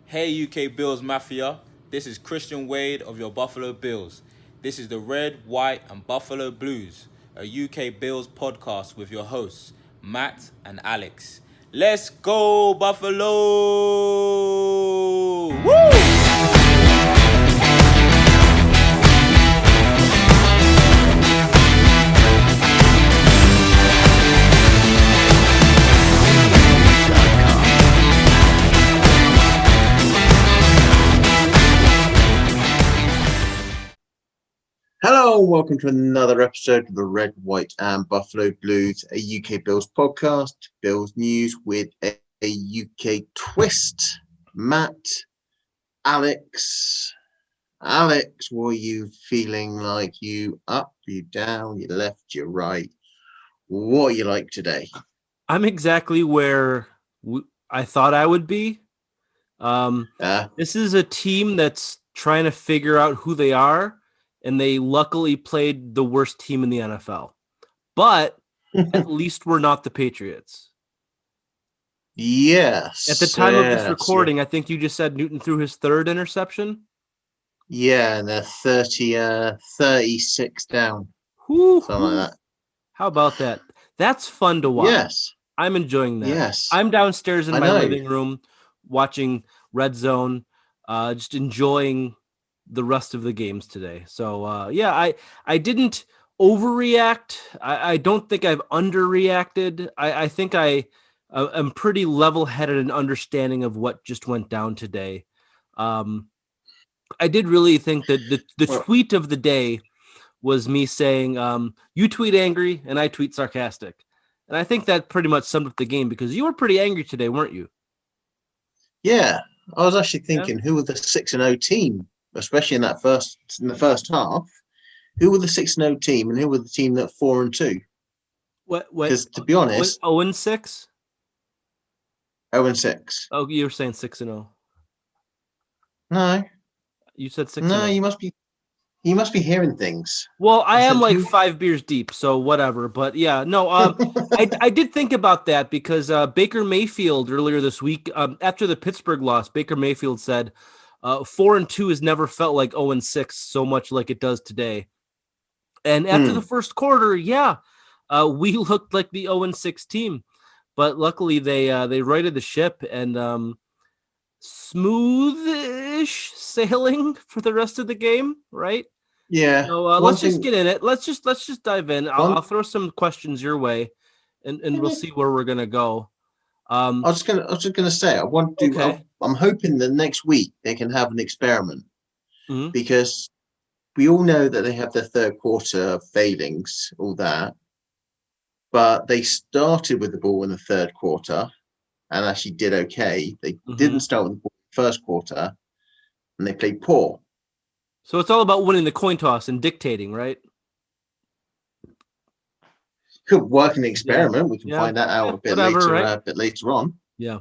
Hey UK Bills Mafia, this is Christian Wade of your Buffalo Bills. This is the Red, White and Buffalo Blues, a UK Bills podcast with your hosts, Matt and Alex. Let's go Buffalo! Woo! Hello, and welcome to another episode of the Red, White and Buffalo Blues, a UK Bills podcast, Bills news with a UK twist. Matt, Alex, what are you feeling like? You up, you down, you left, you right? What are you like today? I'm exactly where I thought I would be. This is a team that's trying to figure out who they are, and they luckily played the worst team in the NFL. But at least we're not the Patriots. Yes. At the time of this recording, I think you just said Newton threw his third interception. Yeah, and they're 36 down. Something like that. How about that? That's fun to watch. Yes. I'm enjoying that. Yes. I'm downstairs in my living room watching Red Zone, just enjoying the rest of the games today. So, I didn't overreact. I don't think I've underreacted. I think I'm pretty level-headed in understanding of what just went down today. I did really think that the tweet of the day was me saying, you tweet angry and I tweet sarcastic. And I think that pretty much summed up the game because you were pretty angry today, weren't you? Yeah, I was actually thinking, who were the 6-0 team, especially in the first half? Who were the 6-0 team, and who were the team that 4-2? What? Because to be honest, 0-6. 0-6. Oh, you were saying 6-0. No, you said 6-0. No, you must be hearing things. Well, I am like 5 beers deep, so whatever. But yeah, no, I did think about that because Baker Mayfield earlier this week, after the Pittsburgh loss, Baker Mayfield said 4-2 has never felt like 0-6 so much like it does today. And after the first quarter, we looked like the 0-6 team, but luckily they righted the ship and smoothish sailing for the rest of the game, right? Yeah. So let's just get in it. Let's just dive in. I'll throw some questions your way, and we'll see where we're gonna go. I was just gonna say I'm hoping that next week they can have an experiment because we all know that they have their third quarter failings, all that, but they started with the ball in the third quarter and actually did okay. They didn't start with the ball in the first quarter and they played poor. So it's all about winning the coin toss and dictating, right? Could work an experiment. Yeah. We can find that out a bit later on. Yeah.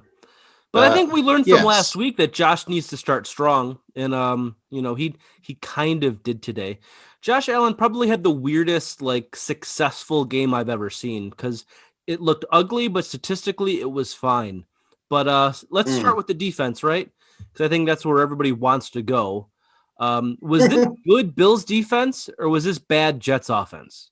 But I think we learned from last week that Josh needs to start strong. And, he kind of did today. Josh Allen probably had the weirdest, successful game I've ever seen because it looked ugly, but statistically it was fine. But let's start with the defense, right? Because I think that's where everybody wants to go. Was this good Bills defense or was this bad Jets offense?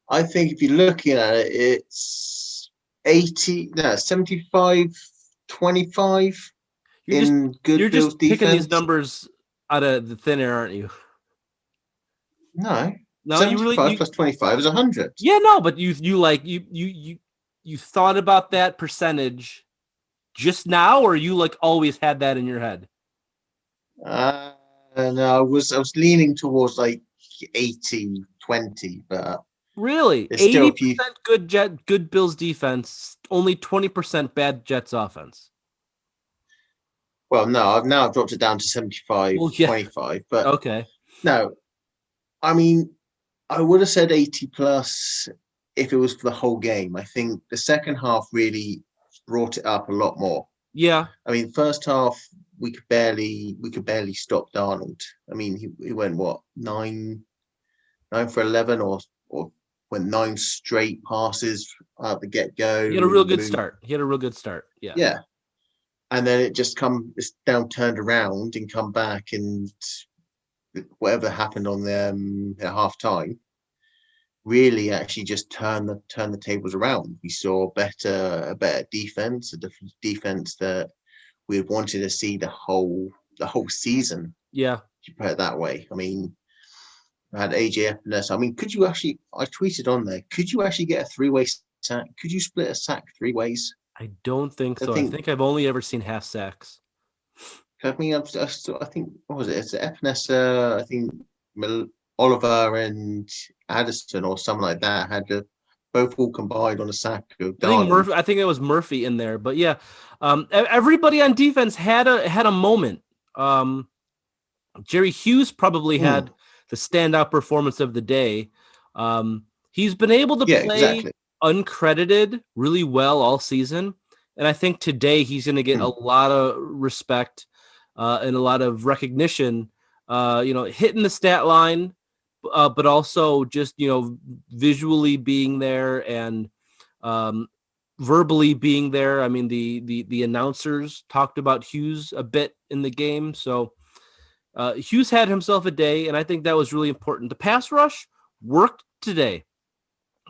I think if you're looking at it, it's 75-25 in good You're Bills just defense. Picking these numbers out of the thin air, aren't you? No, 75 plus 25 is 100. Yeah, no, but you thought about that percentage just now, or you always had that in your head? No, I was leaning towards 80-20, but really 80% good Bills defense, only 20% bad Jets offense. Well, no, I've dropped it down to 75-25, but okay. No, I mean, I would have said 80 plus if it was for the whole game. I think the second half really brought it up a lot more. Yeah. I mean, first half we could barely stop Darnold. I mean, he went 9 for 11 or went 9 straight passes at the get-go. He had a real good start. Yeah. Yeah. And then it's turned around and come back, and whatever happened on them at half time really actually just turned the tables around. We saw a better defense, a different defense that we wanted to see the whole season. Yeah. If you put it that way. I mean, I had AJ Epinesa. I mean, I tweeted on there, could you actually get a 3-way sack? Could you split a sack 3 ways? I don't think so. I think I've only ever seen half sacks. I mean, I think, what was it? It's Epinesa, I think Oliver and Addison or something like that had both all combined on a sack of I think it was Murphy in there, but yeah, everybody on defense had a moment. Jerry Hughes probably had the standout performance of the day. He's been able to play uncredited really well all season, and I think today he's going to get a lot of respect and a lot of recognition. Hitting the stat line, but also just visually being there and verbally being there. I mean, the announcers talked about Hughes a bit in the game, so Hughes had himself a day, and I think that was really important. The pass rush worked today.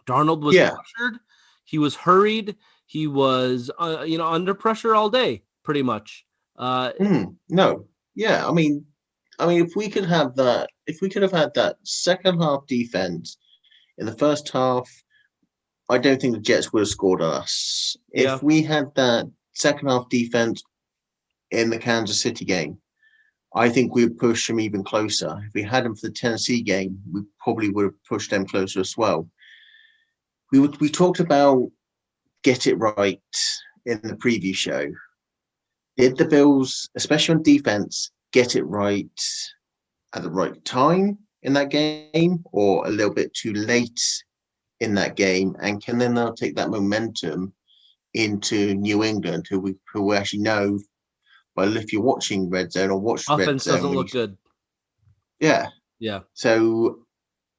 Darnold was pressured. He was hurried. He was, under pressure all day, pretty much. No. Yeah. I mean, if we could have had that second half defense in the first half, I don't think the Jets would have scored on us. Yeah. If we had that second half defense in the Kansas City game, I think we would push them even closer. If we had them for the Tennessee game, we probably would have pushed them closer as well. We talked about get it right in the preview show. Did the Bills, especially on defense, get it right at the right time in that game, or a little bit too late in that game? And can they now take that momentum into New England, who we actually know? Well, if you're watching Red Zone or watch Red Zone, offense doesn't look good. Yeah. Yeah. So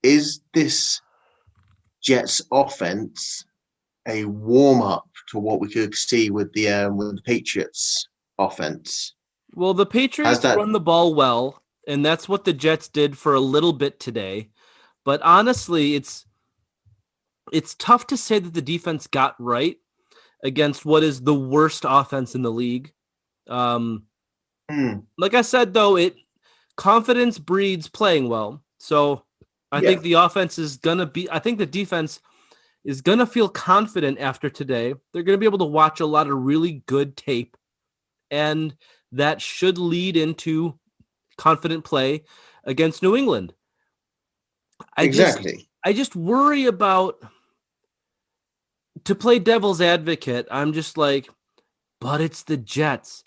is this Jets offense a warm up to what we could see with the Patriots offense? Well, the Patriots run the ball well, and that's what the Jets did for a little bit today. But honestly, it's tough to say that the defense got right against what is the worst offense in the league. Like I said, though, confidence breeds playing well. So I think the offense is going to be, I think the defense is going to feel confident after today. They're going to be able to watch a lot of really good tape, and that should lead into confident play against New England. I just worry about, to play devil's advocate, I'm just like, but it's the Jets.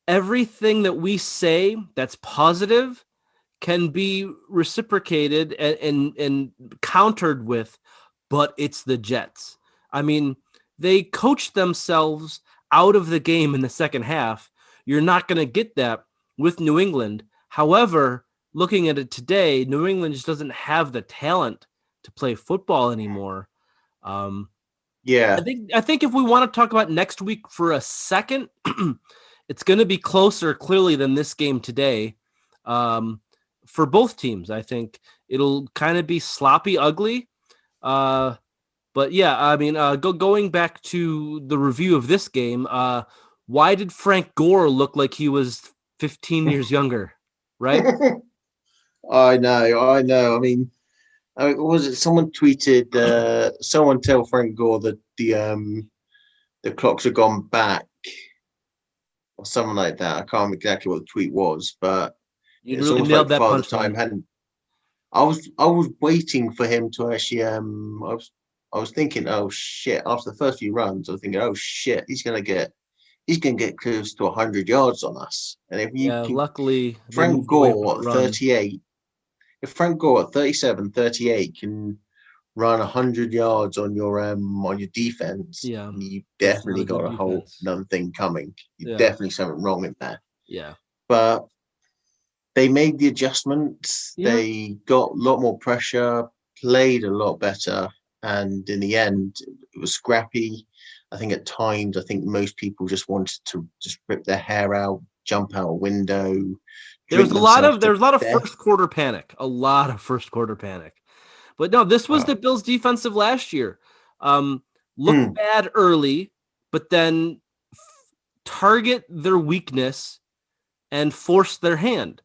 Everything that we say that's positive can be reciprocated and countered with, but it's the Jets. I mean, they coached themselves out of the game in the second half. You're not going to get that with New England. However, looking at it today, New England just doesn't have the talent to play football anymore. I think if we want to talk about next week for a second, it's going to be closer, clearly, than this game today. For both teams, I think it'll kind of be sloppy, ugly. But yeah, I mean, going back to the review of this game, why did Frank Gore look like he was 15 years younger? Right? I know. I mean, was it someone tweeted? Someone tell Frank Gore that the clocks have gone back, or something like that. I can't remember exactly what the tweet was, but you really nailed that punchline. I was waiting for him to actually. I was thinking, oh shit! After the first few runs, I was thinking, oh shit, he's gonna get close to 100 yards on us. And if luckily, Frank Gore at 38, if Frank Gore at 37, 38 can run 100 yards on your defense, you definitely got another thing coming. You definitely something wrong in there. Yeah, but they made the adjustments. They got a lot more pressure, played a lot better. and in the end, it was scrappy. I think at times, most people just wanted to just rip their hair out, jump out a window. There was a lot of first quarter panic. A lot of first quarter panic. But no, this was the Bills' defensive last year. Looked bad early, but then target their weakness and force their hand.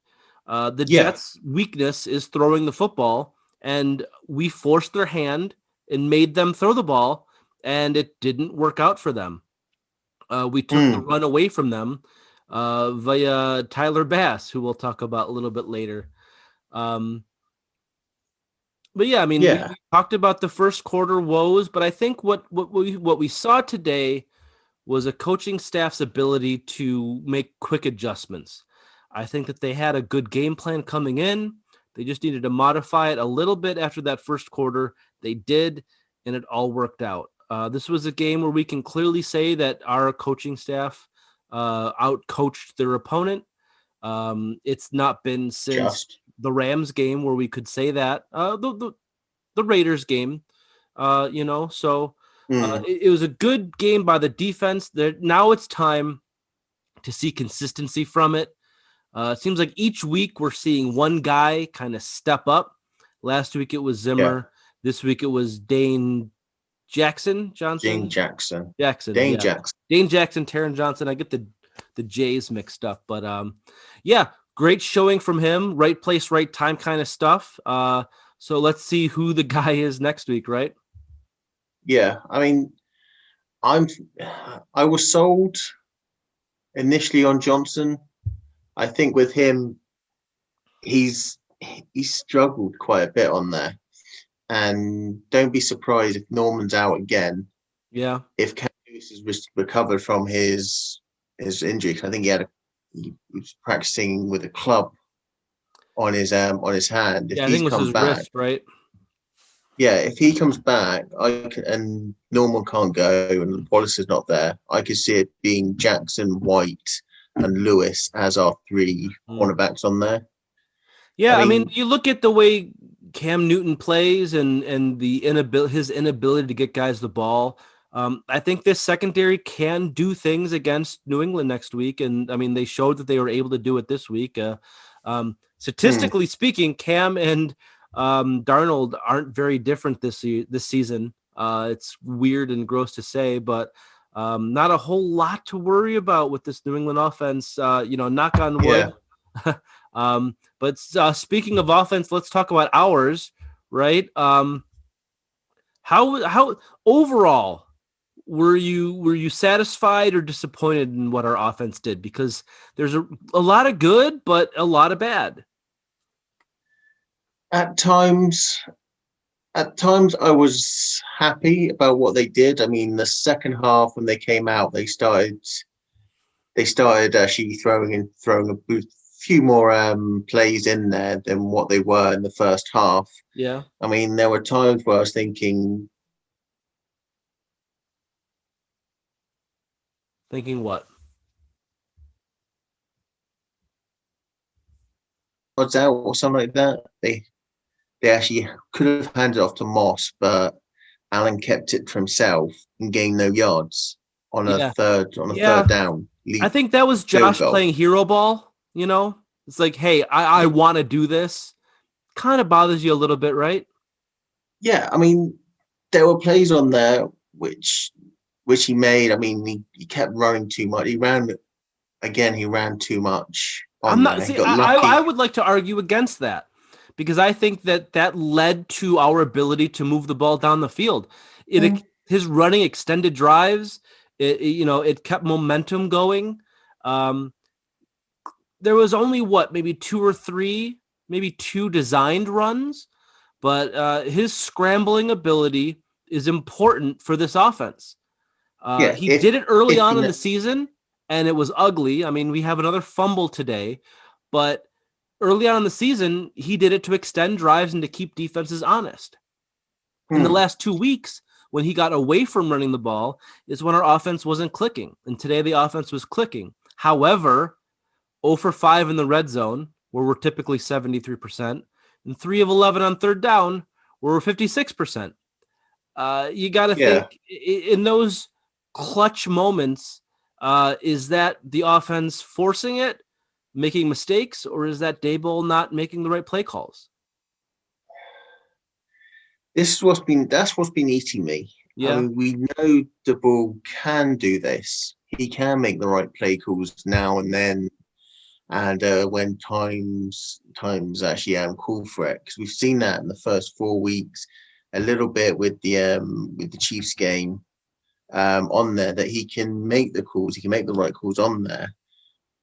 The Jets' weakness is throwing the football, and we forced their hand and made them throw the ball, and it didn't work out for them. We took the run away from them via Tyler Bass, who we'll talk about a little bit later. But yeah, I mean, we talked about the first quarter woes, but I think what we saw today was a coaching staff's ability to make quick adjustments. I think that they had a good game plan coming in. They just needed to modify it a little bit after that first quarter. They did, and it all worked out. This was a game where we can clearly say that our coaching staff out-coached their opponent. It's not been since the Rams game where we could say that. The Raiders game, it was a good game by the defense. Now it's time to see consistency from it. It seems like each week we're seeing one guy kind of step up. Last week it was Zimmer. Yeah. This week it was Dane Jackson. Dane Jackson, Taron Johnson. I get the J's mixed up, but great showing from him. Right place, right time kind of stuff. So let's see who the guy is next week, right? Yeah, I mean, I was sold initially on Johnson. I think with him, he's struggled quite a bit on there. And don't be surprised if Norman's out again. Yeah. If Cam Lewis has recovered from his injury, I think he was practicing with a club on his hand. If I think it was his wrist, right? Yeah, if he comes back, and Norman can't go, and Wallace is not there, I could see it being Jackson, White, and Lewis as our three cornerbacks on there. Yeah, I mean, you look at the way Cam Newton plays and his inability to get guys the ball. I think this secondary can do things against New England next week, and I mean they showed that they were able to do it this week. Statistically speaking, Cam and Darnold aren't very different this season. It's weird and gross to say, but not a whole lot to worry about with this New England offense. Knock on wood. Yeah. But speaking of offense, let's talk about ours, right? How overall were you satisfied or disappointed in what our offense did? Because there's a lot of good, but a lot of bad. At times I was happy about what they did. I mean, the second half when they came out, they started actually throwing a few more plays in there than what they were in the first half. Yeah. I mean, there were times where I was thinking what? Odds out or something like that. They actually could have handed off to Moss, but Allen kept it for himself and gained no yards on a third down. I think that was Josh playing hero ball. It's like, hey, I want to do this. Kind of bothers you a little bit, right? Yeah, I mean, there were plays on there which he made. I mean, he kept running too much. He ran too much. I would like to argue against that because I think that led to our ability to move the ball down the field. His running extended drives, it kept momentum going. There was only maybe two or three, maybe two designed runs, but his scrambling ability is important for this offense. He did it early on in the season, and it was ugly. I mean, we have another fumble today, but early on in the season, he did it to extend drives and to keep defenses honest. In the last 2 weeks, when he got away from running the ball, is when our offense wasn't clicking. And today the offense was clicking. However, 0 for 5 in the red zone, where we're typically 73%, and 3 of 11 on third down, where we're 56%. You got to think in those clutch moments, is that the offense forcing it, making mistakes, or is that Daboll not making the right play calls? That's what's been eating me. Yeah. I mean, we know Daboll can do this. He can make the right play calls now and then, and when times actually call for it, because we've seen that in the first 4 weeks, a little bit with the Chiefs game on there, that he can make the calls, he can make the right calls on there.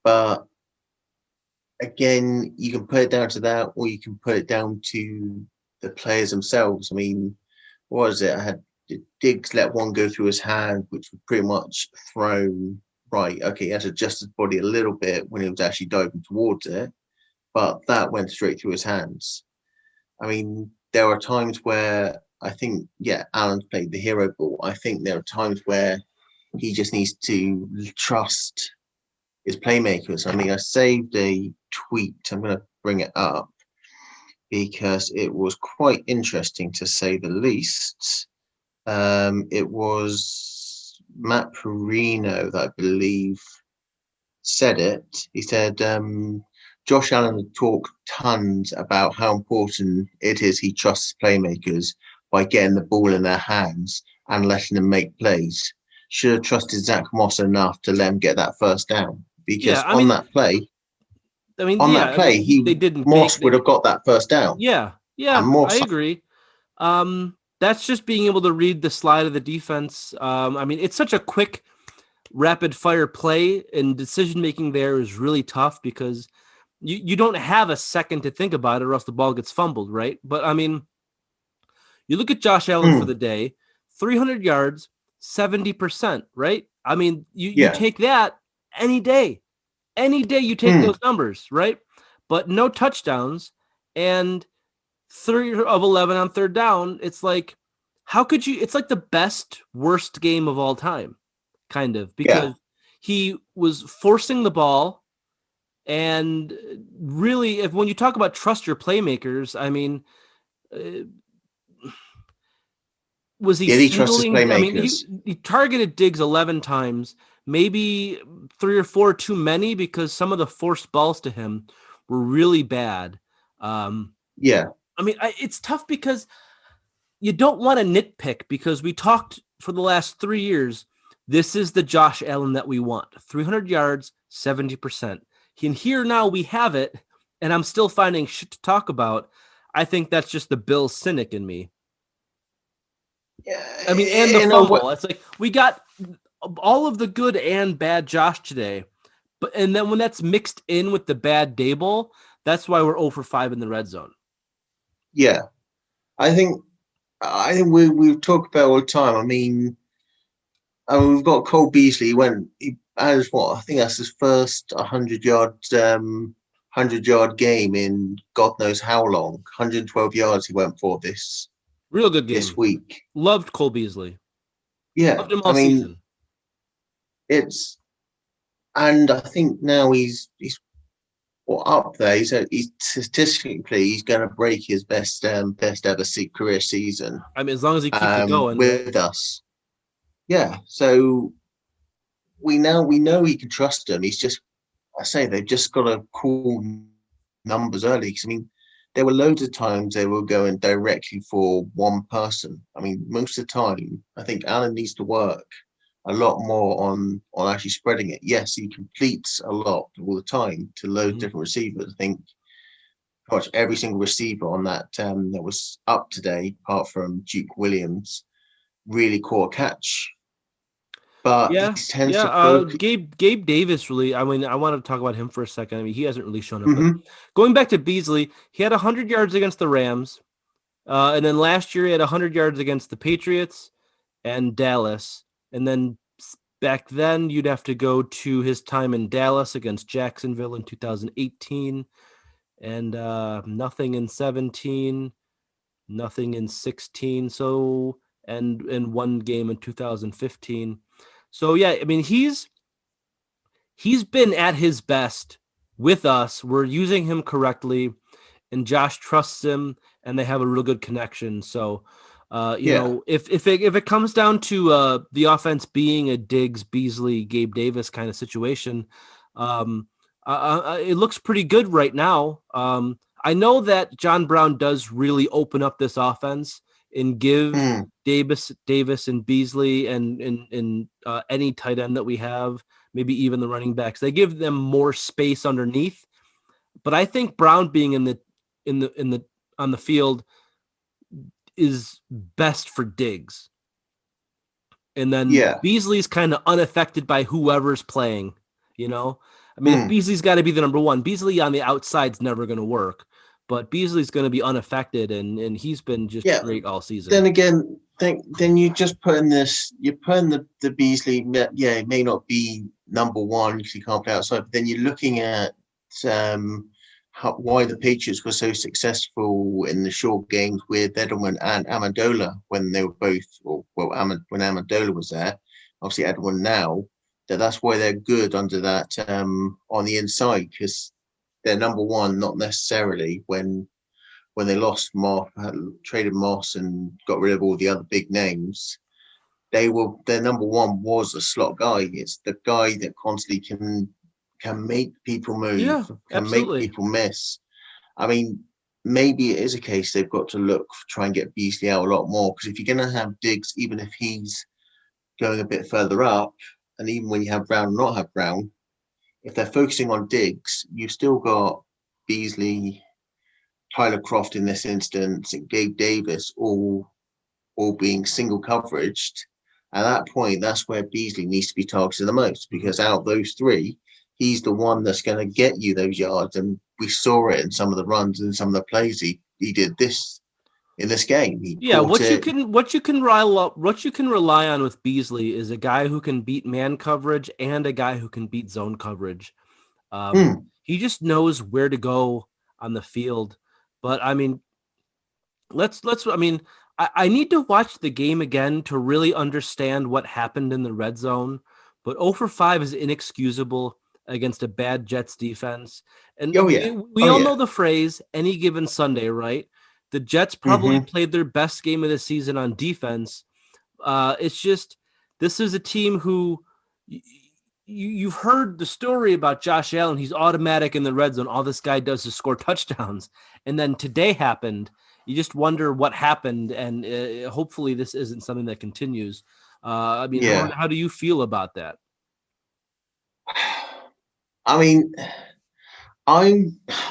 But again, you can put it down to that, or you can put it down to the players themselves. I mean, what was it? I had Diggs let one go through his hand, which was pretty much thrown right. Okay, he had to adjust his body a little bit when he was actually diving towards it, but that went straight through his hands. I mean, there are times where I think, Allen's played the hero ball. I think there are times where he just needs to trust his playmakers. I mean, I saved a tweet. I'm going to bring it up because it was quite interesting, to say the least. It was Matt Perino that I believe said it. He said, Josh Allen had talked tons about how important it is he trusts playmakers by getting the ball in their hands and letting them make plays. Should have trusted Zach Moss enough to let him get that first down. Because that play, Moss would have got that first down. Yeah, I agree. That's just being able to read the slide of the defense. I mean, it's such a quick, rapid fire play, and decision making there is really tough because you don't have a second to think about it, or else the ball gets fumbled, right? But I mean, you look at Josh Allen for the day, 300 yards, 70%, right? I mean, you take that any day. Any day you take those numbers, right? But no touchdowns and 3 of 11 on third down. It's like, how could you? It's like the best, worst game of all time, kind of, because he was forcing the ball. And really, when you talk about trust your playmakers, I mean, was he? He trusts his playmakers. I mean, he targeted Diggs 11 times. Maybe 3 or 4 too many, because some of the forced balls to him were really bad. I mean, it's tough because you don't want to nitpick, because we talked for the last 3 years. This is the Josh Allen that we want. 300 yards, 70%. And here now we have it, and I'm still finding shit to talk about. I think that's just the Bill cynic in me. Yeah, I mean, and the fumble. It's like we got all of the good and bad Josh today, and then when that's mixed in with the bad Daboll, that's why we're 0 for 5 in the red zone. Yeah, I think we've talked about all the time. I mean, we've got Cole Beasley. He has what? I think that's his first 100-yard game in God knows how long. 112 yards he went for this. Real good game this week. Loved Cole Beasley. Yeah, loved him all season. And I think now he's up there. He's statistically he's going to break his best ever career season. I mean, as long as he keeps it going with us. Yeah, so we know he can trust him. He's just, they've just got to call numbers early. Because I mean, there were loads of times they were going directly for one person. I mean, most of the time, I think Allen needs to work a lot more on actually spreading it. Yes, he completes a lot all the time to loads of different receivers. I think pretty much every single receiver on that that was up today, apart from Duke Williams, really caught a catch. But he tends to Gabe Davis really. I mean, I want to talk about him for a second. I mean, he hasn't really shown up. But going back to Beasley, he had 100 yards against the Rams, and then last year he had 100 yards against the Patriots and Dallas, and then back then you'd have to go to his time in Dallas against Jacksonville in 2018, and nothing in 17, nothing in 16. So and one game in 2015. So, yeah, I mean, he's been at his best with us. We're using him correctly, and Josh trusts him, and they have a real good connection. So, You know, if it comes down to the offense being a Diggs, Beasley, Gabe Davis kind of situation, it looks pretty good right now. I know that John Brown does really open up this offense and give Davis and Beasley and any tight end that we have, maybe even the running backs, they give them more space underneath. But I think Brown being on the field is best for Diggs. And then Beasley's kind of unaffected by whoever's playing, you know? I mean, if Beasley's got to be the number one, Beasley on the outside's never going to work, but Beasley's going to be unaffected, and he's been just great all season. Then again, then you just putting the Beasley, it may not be number one because he can't play outside, but then you're looking at why the Patriots were so successful in the short games with Edelman and Amendola when they were both, when Amendola was there, obviously Edelman now, that's why they're good under that on the inside, because they're number one, not necessarily when they lost Moss, traded Moss and got rid of all the other big names. Their number one was a slot guy. It's the guy that constantly can make people move, make people miss. I mean, maybe it is a case they've got to try and get Beasley out a lot more, because if you're going to have Diggs, even if he's going a bit further up, and even when you have Brown or not have Brown, if they're focusing on Diggs, you've still got Beasley, Tyler Croft in this instance, and Gabe Davis all being single coveraged. At that point, that's where Beasley needs to be targeted the most, because out of those three, he's the one that's going to get you those yards. And we saw it in some of the runs and some of the plays he did this in this game. What you can rely on with Beasley is a guy who can beat man coverage and a guy who can beat zone coverage. He just knows where to go on the field. But I mean, I need to watch the game again to really understand what happened in the red zone. But 0 for 5 is inexcusable against a bad Jets defense. And we all know the phrase any given Sunday, right? The Jets probably played their best game of the season on defense. It's just, this is a team who you've heard the story about Josh Allen. He's automatic in the red zone. All this guy does is score touchdowns. And then today happened. You just wonder what happened. And hopefully this isn't something that continues. How do you feel about that? I mean, I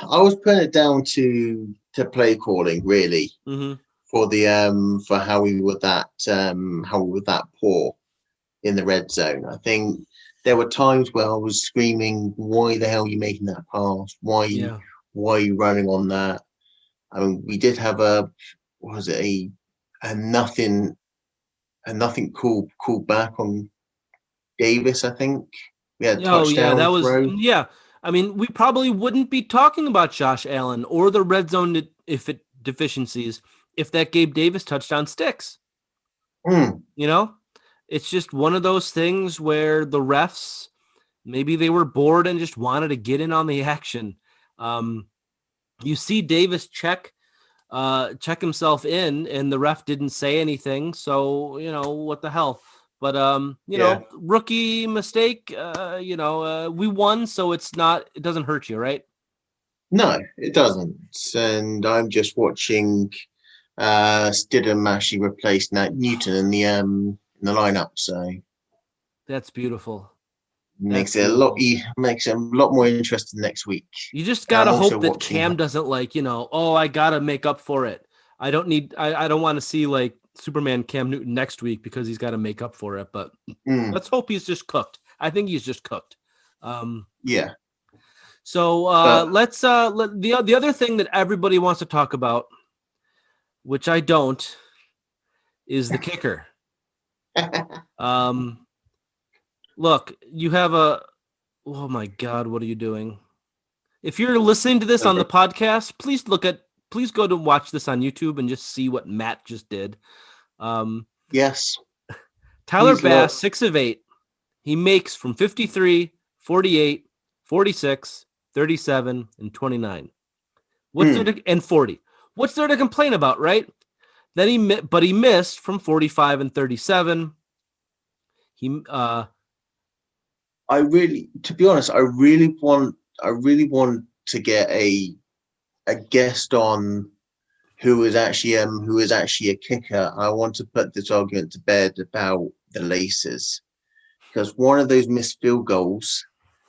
was putting it down to play calling really for the for how we were that poor in the red zone. I think there were times where I was screaming, "Why the hell are you making that pass? Why are you running on that?" I mean, we did have a nothing called back on Davis. I think we had a touchdown throw. I mean, we probably wouldn't be talking about Josh Allen or the red zone deficiencies if that Gabe Davis touchdown sticks. You know, it's just one of those things where the refs, maybe they were bored and just wanted to get in on the action. You see Davis check himself in, and the ref didn't say anything. So, what the hell? But, rookie mistake, we won, so it doesn't hurt you, right? No, it doesn't. And I'm just watching Stidham actually replace Newton in the lineup. So that's beautiful. Makes it a lot more interesting next week. You just got to hope that Cam doesn't I got to make up for it. I don't want to see Superman Cam Newton next week because he's got to make up for it, but let's hope he's just cooked. I think he's just cooked. So let's the other thing that everybody wants to talk about, which I don't, is the kicker. Look, you have oh my God, what are you doing? If you're listening to this on the podcast, please go to watch this on YouTube and just see what Matt just did. Yes. Tyler Bass, 6 of 8. He makes from 53, 48, 46, 37, and 29. And 40. What's there to complain about, right? Then he missed from 45 and 37. To be honest, I really want to get a guest on who is actually a kicker. I want to put this argument to bed about the laces, because one of those missed field goals,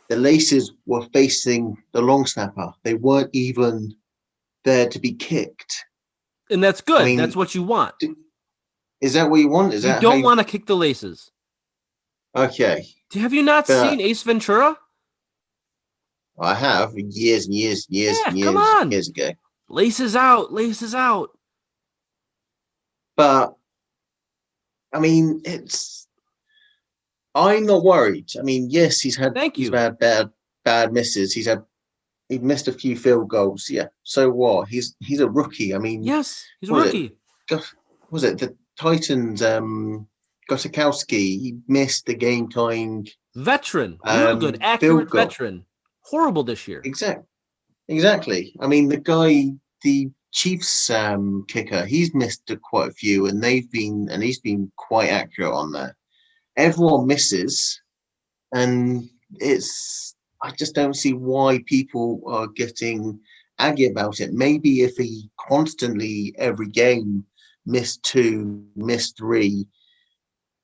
the laces were facing the long snapper. They weren't even there to be kicked. And that's good. I mean, that's what you want. Is that what you want? You don't want to kick the laces. Okay. Have you not seen Ace Ventura? I have years and years and years and years ago. Laces out. But I mean, I'm not worried. I mean, yes, he's had bad misses. He missed a few field goals. Yeah. So what? He's a rookie. I mean, yes, he's a rookie. Was it the Titans? Gostkowski, he missed the game-tying veteran, real good, accurate veteran. Horrible this year. Exactly. I mean, the Chiefs kicker, he's missed quite a few, and he's been quite accurate on that. Everyone misses, and I just don't see why people are getting aggy about it. Maybe if he constantly every game missed 2, missed 3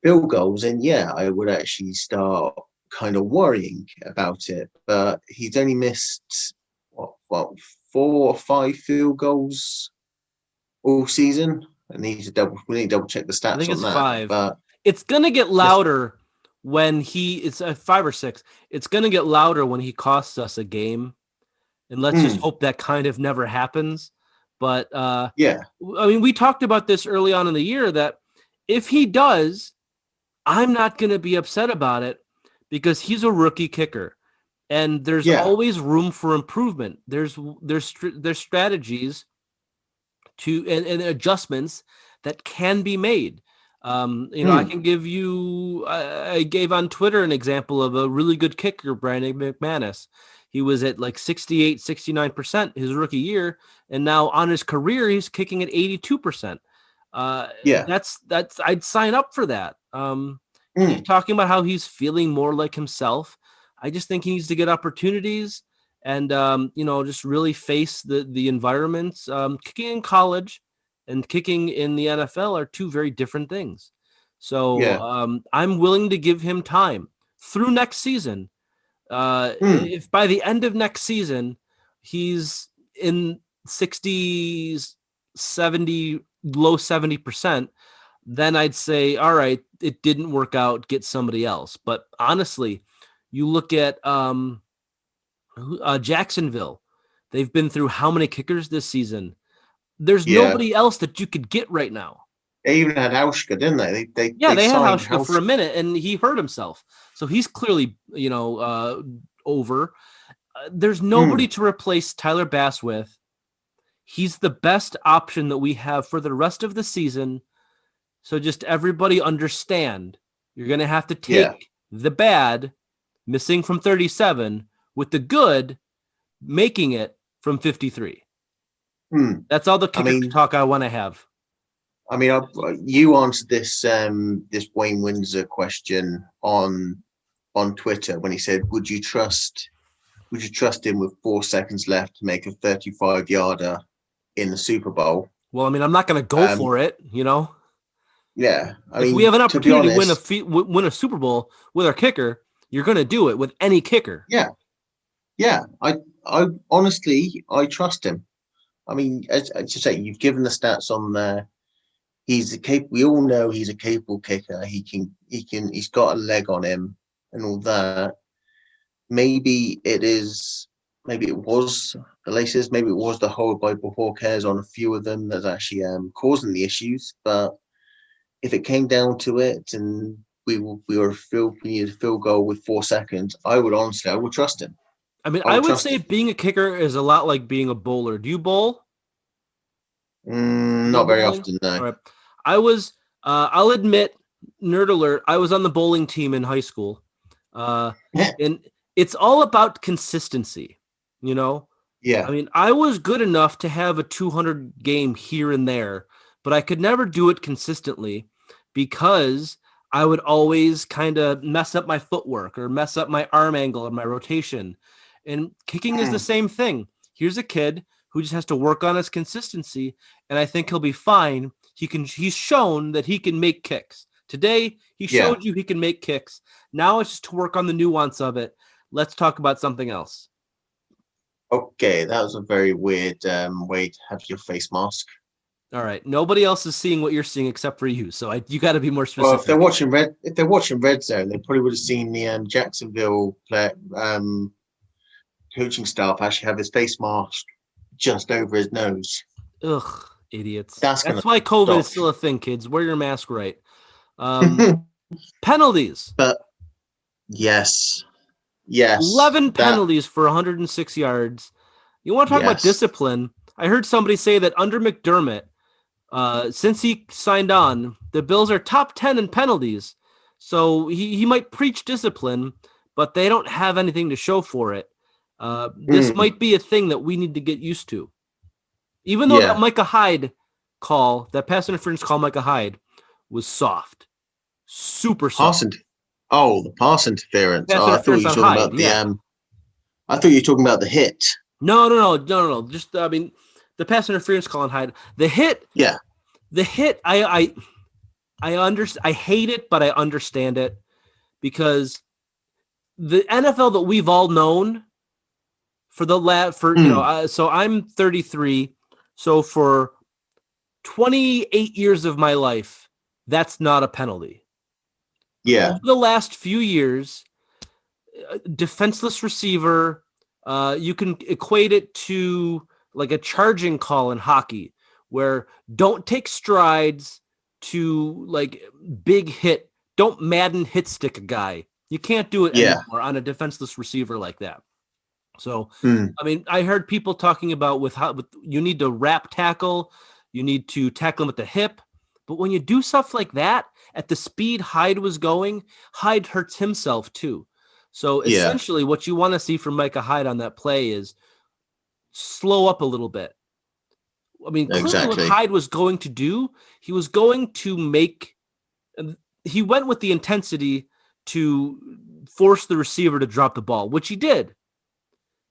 field goals, and I would actually start kind of worrying about it. But he's only missed what 4 or 5 field goals all season. We need to double check the stats. I think it's on that. 5. But it's gonna get louder when it's 5 or 6. It's gonna get louder when he costs us a game, and let's just hope that kind of never happens. But I mean, we talked about this early on in the year that if he does, I'm not going to be upset about it because he's a rookie kicker, and there's always room for improvement. There's strategies and adjustments that can be made. I can give you. I gave on Twitter an example of a really good kicker, Brandon McManus. He was at like 68, 69% his rookie year, and now on his career he's kicking at 82%. That's I'd sign up for that. He's talking about how he's feeling more like himself. I just think he needs to get opportunities and just really face the environments. Kicking in college and kicking in the NFL are 2 very different things. So I'm willing to give him time through next season. If by the end of next season he's in 60s, 70, low 70%, then I'd say, all right, it didn't work out, get somebody else. But honestly, you look at Jacksonville, they've been through how many kickers this season? There's nobody else that you could get right now. They even had Hauschka, didn't they? They had Hauschka for a minute, and he hurt himself. So he's clearly, over. There's nobody to replace Tyler Bass with. He's the best option that we have for the rest of the season. So just everybody understand, you're going to have to take the bad, missing from 37, with the good, making it from 53. That's all the kicker talk I want to have. I mean, you answered this Wayne Windsor question on Twitter when he said, "Would you trust him with 4 seconds left to make a 35-yarder in the Super Bowl?" Well, I mean, I'm not going to go for it, Yeah, if we have an opportunity to win a Super Bowl with our kicker, you're going to do it with any kicker. Yeah. I honestly trust him. I mean, as you say, you've given the stats on there. We all know he's a capable kicker. He's got a leg on him and all that. Maybe it was the laces. Maybe it was the hold by Hawk hairs on a few of them that's actually causing the issues. But if it came down to it, and we needed a field goal with 4 seconds, I would trust him. I mean, I would say being a kicker is a lot like being a bowler. Do you bowl? Not very often, no. All right. I was, I'll admit, nerd alert, I was on the bowling team in high school. And it's all about consistency, Yeah. I mean, I was good enough to have a 200 game here and there, but I could never do it consistently because I would always kind of mess up my footwork or mess up my arm angle or my rotation. And kicking is the same thing. Here's a kid who just has to work on his consistency, and I think he'll be fine. He's shown that he can make kicks. Today, he showed you he can make kicks. Now it's just to work on the nuance of it. Let's talk about something else. Okay, that was a very weird way to have your face mask. All right, nobody else is seeing what you're seeing except for you, so you got to be more specific. Well, if they're watching Red Zone, they probably would have seen the Jacksonville coaching staff actually have his face mask just over his nose. Ugh, idiots. That's why COVID is still a thing, kids. Wear your mask right. Penalties. But yes. 11 penalties for 106 yards. You want to talk about discipline? I heard somebody say that under McDermott, since he signed on, the Bills are top 10 in penalties. So he might preach discipline, but they don't have anything to show for it. This might be a thing that we need to get used to. Even though that Micah Hyde call, that pass interference call, Micah Hyde, was soft. Super soft. The pass interference. I thought you were talking about I thought you were talking about the hit. No. Just the pass interference call on Hyde. The hit. Yeah. The hit. I understand. I hate it, but I understand it because the NFL that we've all known for so I'm 33. So for 28 years of my life, that's not a penalty. Yeah. Over the last few years, defenseless receiver, you can equate it to like a charging call in hockey where don't take strides to like big hit. Don't Madden hit stick a guy. You can't do it anymore on a defenseless receiver like that. So, I heard people talking about with you need to wrap tackle, you need to tackle him at the hip. But when you do stuff like that, at the speed Hyde was going, Hyde hurts himself too. So essentially what you want to see from Micah Hyde on that play is slow up a little bit. Clearly what Hyde was going to do, he was going to he went with the intensity to force the receiver to drop the ball, which he did.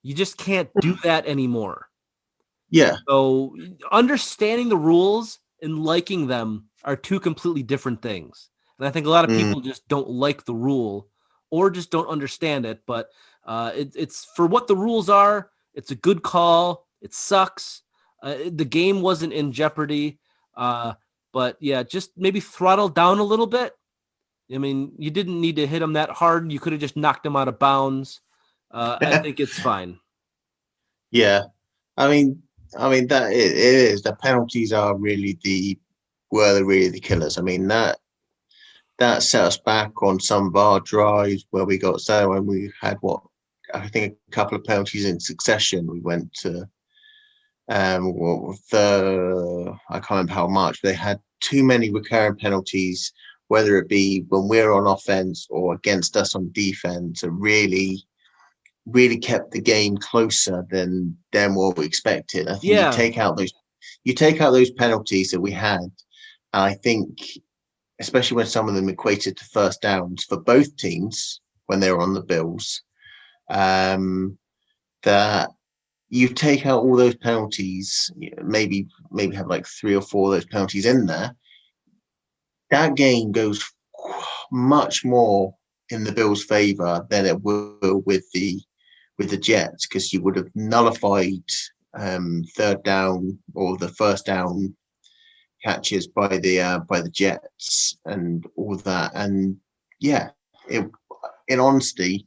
You just can't do that anymore. Yeah. So understanding the rules and liking them are two completely different things. And I think a lot of people just don't like the rule or just don't understand it. But it's for what the rules are. It's a good call. It sucks. The game wasn't in jeopardy. But yeah, just maybe throttle down a little bit. You didn't need to hit him that hard. You could have just knocked him out of bounds. I think it's fine. Yeah. That it is. The penalties are really the killers. That set us back on some of our drives where we got when we had I think a couple of penalties in succession. We went to I can't remember how much. They had too many recurring penalties, whether it be when we're on offense or against us on defense, and really kept the game closer than what we expected. I think you take out those penalties that we had, and I think, especially when some of them equated to first downs for both teams when they were on the Bills, that you take out all those penalties, maybe have like 3 or 4 of those penalties in there, that game goes much more in the Bills' favor than it will with the Jets, because you would have nullified third down or the first down catches by the Jets and all that. And in honesty,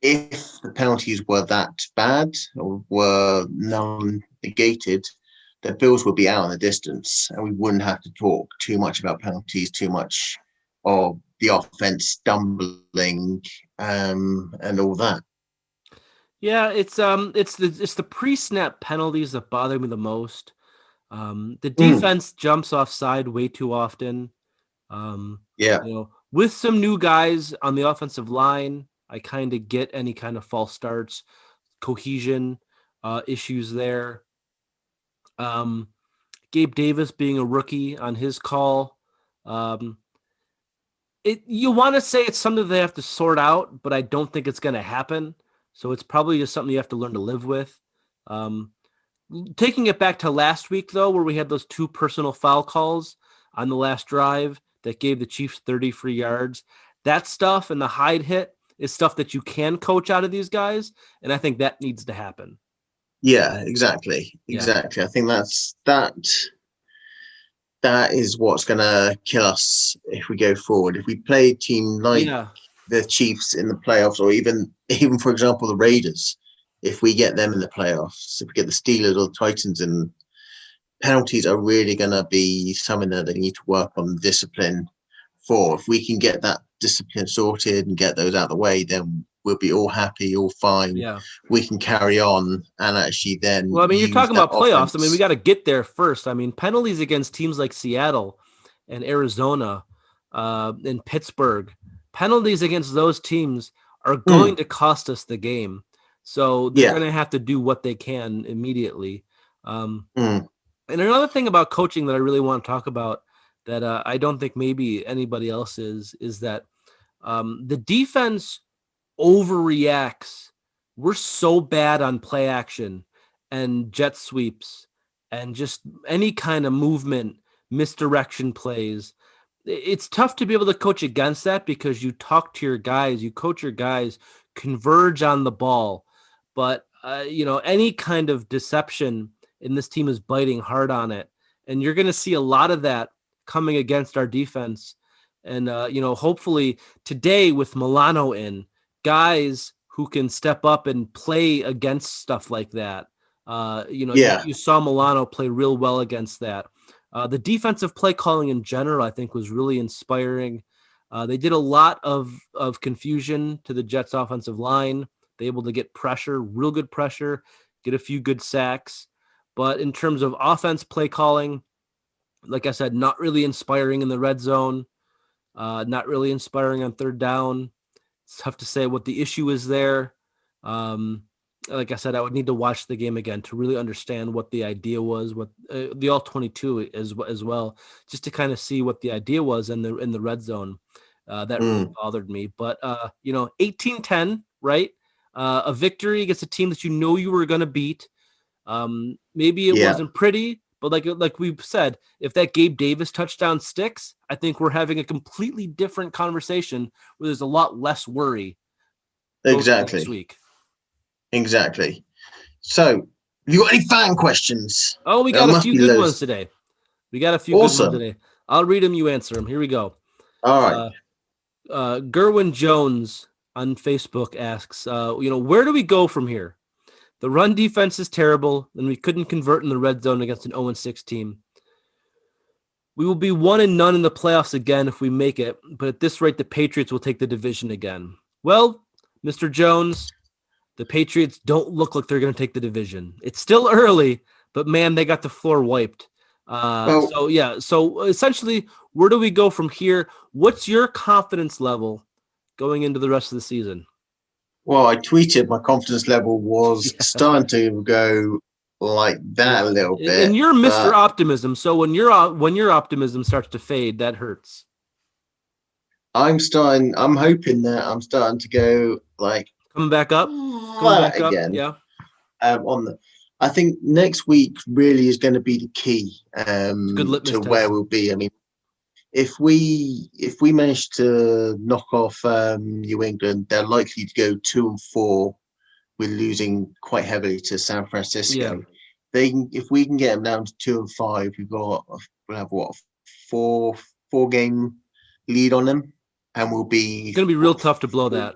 if the penalties were that bad or were non-negated, the Bills would be out in the distance, and we wouldn't have to talk too much about penalties, too much of the offense stumbling and all that. Yeah, it's the pre-snap penalties that bother me the most. The defense jumps offside way too often. With some new guys on the offensive line, I kind of get any kind of false starts, cohesion issues there. Gabe Davis being a rookie on his call. You want to say it's something they have to sort out, but I don't think it's going to happen. So it's probably just something you have to learn to live with. Taking it back to last week, though, where we had those 2 personal foul calls on the last drive that gave the Chiefs 30 free yards, that stuff and the Hyde hit is stuff that you can coach out of these guys, and I think that needs to happen. Yeah, exactly. I think that is what's going to kill us if we go forward. If we play a team like the Chiefs in the playoffs, or even for example the Raiders, if we get them in the playoffs, if we get the Steelers or the Titans in, penalties are really going to be something that they need to work on discipline for. If we can get that discipline sorted and get those out of the way, then we'll be all happy, all fine. Yeah. We can carry on and actually then. Well, I mean, you're talking about playoffs. I mean, we got to get there first. I mean, penalties against teams like Seattle and Arizona and Pittsburgh, penalties against those teams are going to cost us the game. So they're going to have to do what they can immediately. And another thing about coaching that I really want to talk about that I don't think maybe anybody else is that the defense overreacts. We're so bad on play action and jet sweeps and just any kind of movement, misdirection plays. It's tough to be able to coach against that because you talk to your guys, you coach your guys, converge on the ball. But, any kind of deception in this team is biting hard on it. And you're going to see a lot of that coming against our defense. And, hopefully today with Milano in, guys who can step up and play against stuff like that. You saw Milano play real well against that. The defensive play calling in general, I think, was really inspiring. They did a lot of confusion to the Jets offensive line. They able to get pressure, real good pressure, get a few good sacks. But in terms of offense play calling, like I said, not really inspiring in the red zone, not really inspiring on third down. It's tough to say what the issue is there. Like I said, I would need to watch the game again to really understand what the idea was, what the all 22 as well, just to kind of see what the idea was in the red zone. That really bothered me. But 18-10, right? A victory against a team that you were going to beat. Maybe it wasn't pretty, but like we've said, if that Gabe Davis touchdown sticks, I think we're having a completely different conversation where there's a lot less worry. Exactly. Next week. Exactly. So, have you got any fan questions? Oh, we got a few good ones today. Good ones today. I'll read them. You answer them. Here we go. All right. Gerwin Jones on Facebook asks, where do we go from here? The run defense is terrible, and we couldn't convert in the red zone against an 0-6 team. We will be 1-0 in the playoffs again if we make it, but at this rate, the Patriots will take the division again. Well, Mr. Jones, the Patriots don't look like they're going to take the division. It's still early, but man, they got the floor wiped. So essentially, where do we go from here? What's your confidence level going into the rest of the season? Well, I tweeted my confidence level was starting to go like that a little bit. And you're Mr. Optimism, so when your optimism starts to fade, that hurts. I'm hoping that I'm starting to go like coming back up again. Yeah. I think next week really is going to be the key to where we'll be. I mean, if we manage to knock off New England, they're likely to go 2-4 with losing quite heavily to San Francisco. Yeah. If we can get them down to 2-5, we'll have what, 4-game lead on them, and we'll be. It's going to be real tough to blow that.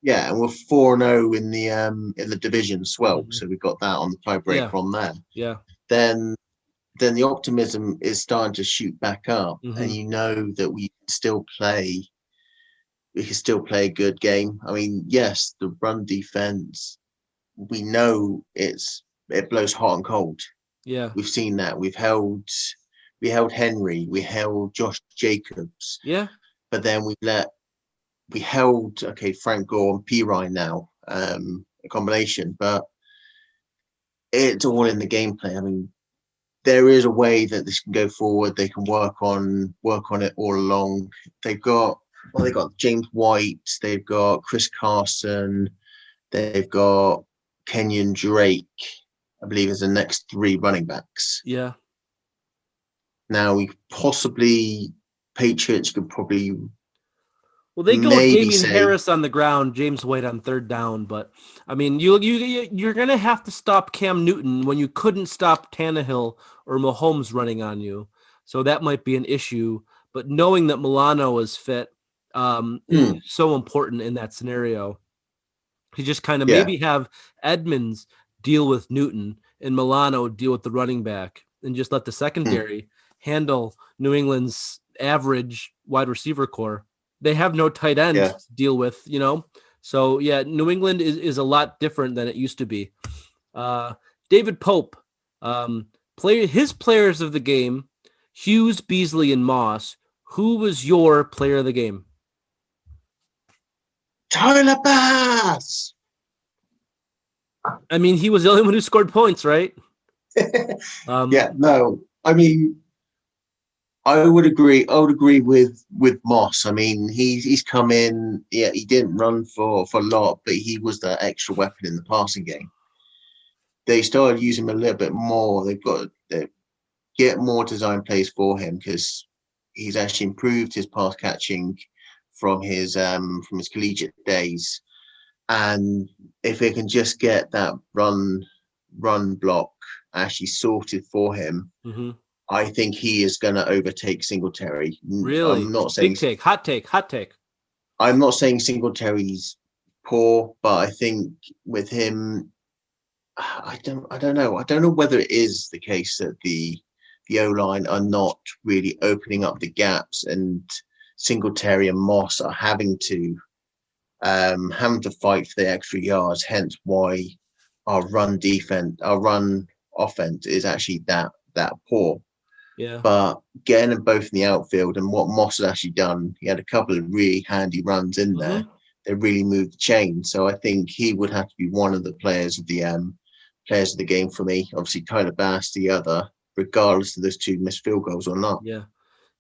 Yeah, and we're 4-0 in the division as well. Mm-hmm. So we've got that on the tiebreaker on there. Yeah. Then the optimism is starting to shoot back up, and you know that we can still play a good game. I mean, yes, the run defense, we know it blows hot and cold. Yeah. We've seen that. We held Henry, we held Josh Jacobs. Yeah. But then we held Frank Gore and P. Ryan now, a combination, but it's all in the gameplay. I mean, there is a way that this can go forward. They can work on it all along. They've got James White, they've got Chris Carson, they've got Kenyon Drake, I believe, is the next 3 running backs. Yeah. Now Patriots could probably. Well, they go Damian Harris on the ground, James White on 3rd down, but I mean, you're gonna have to stop Cam Newton when you couldn't stop Tannehill or Mahomes running on you, so that might be an issue. But knowing that Milano is fit is so important in that scenario. You just kind of maybe have Edmonds deal with Newton and Milano deal with the running back, and just let the secondary handle New England's average wide receiver core. They have no tight end to deal with, So, New England is a lot different than it used to be. David Pope, his players of the game, Hughes, Beasley, and Moss. Who was your player of the game? Tyler Bass! I mean, he was the only one who scored points, right? I mean, I would agree with Moss. I mean, he's come in. Yeah, he didn't run for a lot, but he was the extra weapon in the passing game. They started using him a little bit more. They've got to get more design plays for him because he's actually improved his pass catching from his collegiate days. And if they can just get that run block actually sorted for him. Mm-hmm. I think he is going to overtake Singletary. Really? I'm not saying hot take. I'm not saying Singletary's poor, but I think with him, I don't know. I don't know whether it is the case that the O-line are not really opening up the gaps, and Singletary and Moss are having to fight for the extra yards. Hence why our run offense is actually that poor. Yeah. But getting them both in the outfield, and what Moss had actually done, he had a couple of really handy runs in there. They really moved the chain. So I think he would have to be one of the players of the game for me. Obviously, Tyler Bass, the other, regardless of those 2 missed field goals or not. Yeah.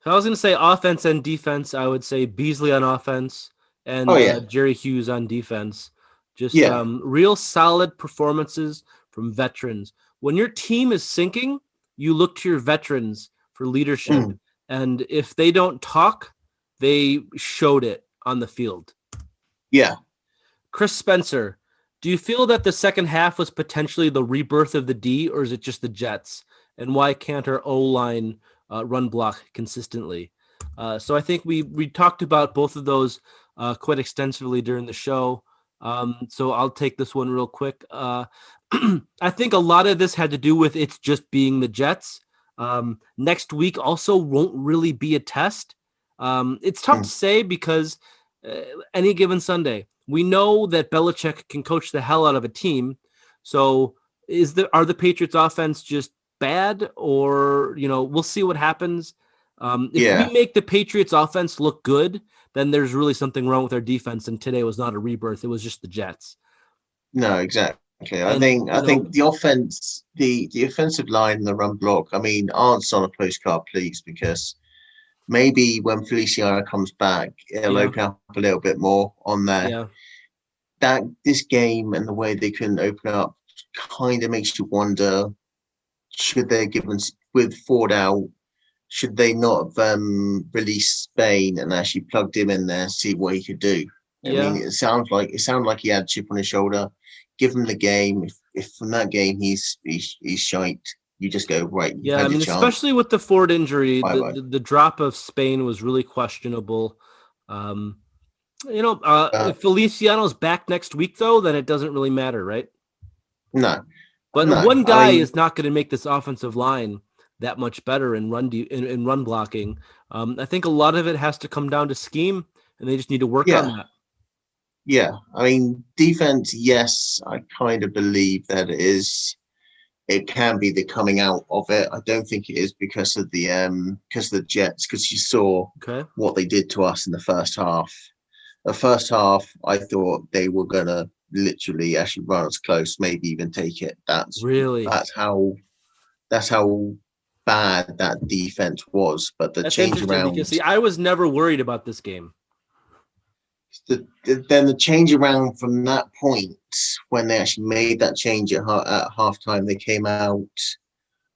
So I was going to say offense and defense. I would say Beasley on offense and Jerry Hughes on defense. Just real solid performances from veterans. When your team is sinking, you look to your veterans for leadership. And if they don't talk, they showed it on the field. Yeah. Chris Spencer, do you feel that the second half was potentially the rebirth of the D, or is it just the Jets? And why can't our O-line run block consistently? So I think we talked about both of those quite extensively during the show. So I'll take this one real quick. I think a lot of this had to do with it's just being the Jets. Next week also won't really be a test. It's tough to say because any given Sunday, we know that Belichick can coach the hell out of a team. So are the Patriots offense just bad, or, we'll see what happens. If we make the Patriots offense look good, then there's really something wrong with our defense. And today was not a rebirth. It was just the Jets. No, exactly. I think the offense, the offensive line and the run block, I mean, aren't on a postcard, please, because maybe when Feliciano comes back, it'll open up a little bit more on there. Yeah. That this game and the way they couldn't open up kind of makes you wonder, should they given with Ford out, should they not have released Spain and actually plugged him in there, see what he could do? I mean, it sounded like he had a chip on his shoulder. Give him the game. If from that game he's shite, you just go right. Yeah, I mean, especially with the Ford injury, the drop of Spain was really questionable. If Feliciano's back next week, though, then it doesn't really matter, right? No. But one guy is not going to make this offensive line that much better in run blocking. I think a lot of it has to come down to scheme, and they just need to work on that. Yeah, I mean, defense, yes, I kind of believe that it is. It can be the coming out of it. I don't think it is because of the Jets, because you saw what they did to us in the first half. The first half, I thought they were gonna literally actually run us close, maybe even take it. That's how bad that defense was, but That's interesting because see, I was never worried about this game. Then the change around from that point when they actually made that change at halftime, they came out.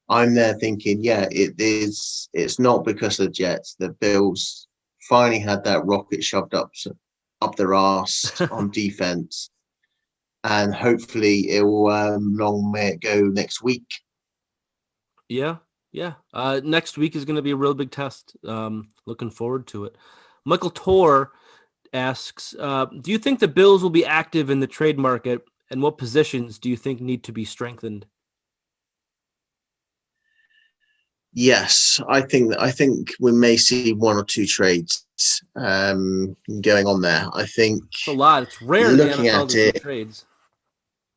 I'm there thinking, it's not because of the Jets. The Bills finally had that rocket shoved up their arse on defense, and hopefully it will long may it go next week. Yeah. Next week is going to be a real big test. Looking forward to it. Michael Torr asks, do you think the Bills will be active in the trade market, and what positions do you think need to be strengthened? Yes, I think we may see one or two trades going on there. I think it's a lot. It's rare the NFL does trades